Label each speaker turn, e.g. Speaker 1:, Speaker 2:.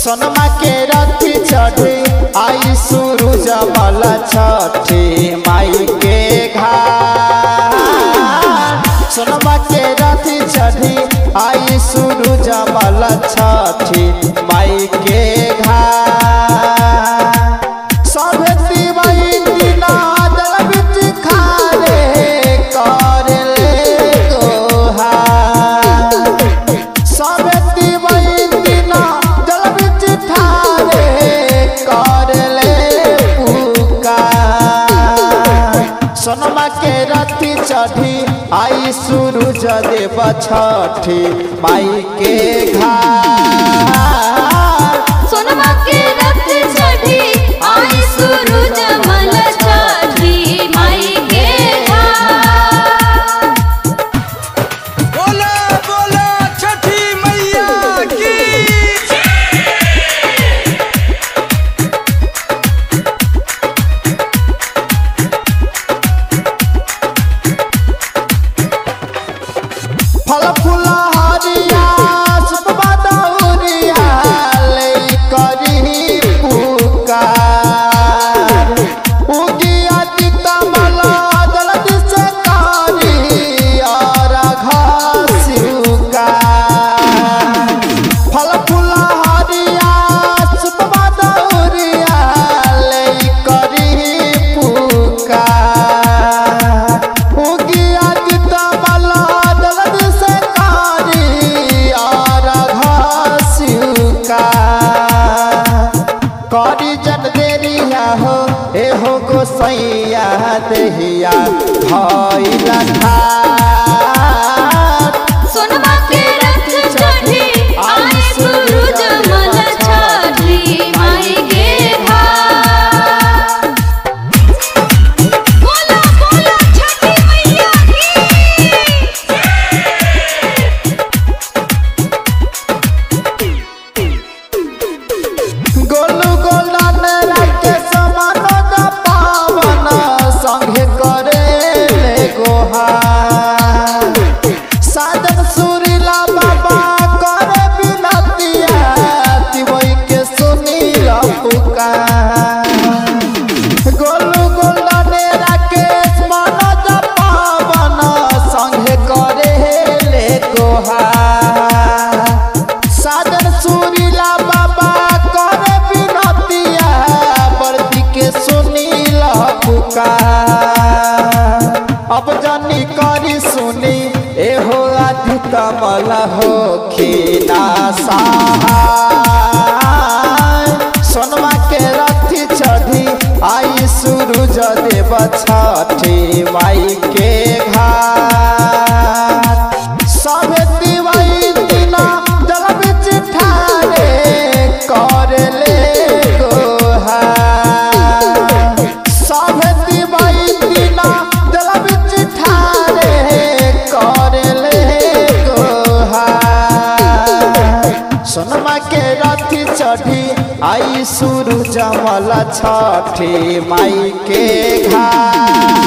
Speaker 1: सोनमा के रथी चढ़ी आई सूरज मल छठी माई के घाट। सोनमा के रथी चढ़ी आई सूरज मल छठी माई के घाट। सभे तिवाई दिना जल बिच खारे कर ले गोहार। सभे तिवाई दिना जल बिच ठारे कर ले पुकार। सोनमा के रथी चढ़ी आई सूरज देव छठी माई के घाट।
Speaker 2: सोनमा के रथी चढ़ी आई सूरज मल छठी माई के घाट।
Speaker 3: बोला बोला छठी मैया की।
Speaker 1: फल फूल हरिया सुतबा दौरिया ले करी पुकार। उगिया तितमल जल्दी से करी और घसिउकार। फल फूल हरिया सुतबा दौरिया ले करी पुकार। उगिया तितमल जल्दी से करी और घसिउकार। करी जन देरिया हो एहो गोसैया देहिया भइला ठाठ।
Speaker 2: सोनमा के रथी चढ़ी आई सूरज मल छठी माई के घाट। बोला बोला छठी मैया की।
Speaker 1: गोलू गोल्डन राके समानो द पावन संगे करे ले गोहार। साजन सुरीला बाबा करे बिनतिया तिवई के सुनील पुकार। गोलू गोल्डन राके समानो द पावन संगे करे ले गोहार। साजन सुरीला बाबा करे बिनतिया बरती के सुनील पुकार। अब जनी करी सुनी एहो अधिक मल हो खीना सहाय। सोनमा के रथी चढ़ी आई सूरज देव छठी माई के घाट। सभे तिवाई दिना जल बिच ठारे कर ले गोहार। सभे तिवाई दिना जल बिच ठारे कर ले गोहार। सोनमा के रथी चढ़ी आई सूरज मल छठी माई के घाट।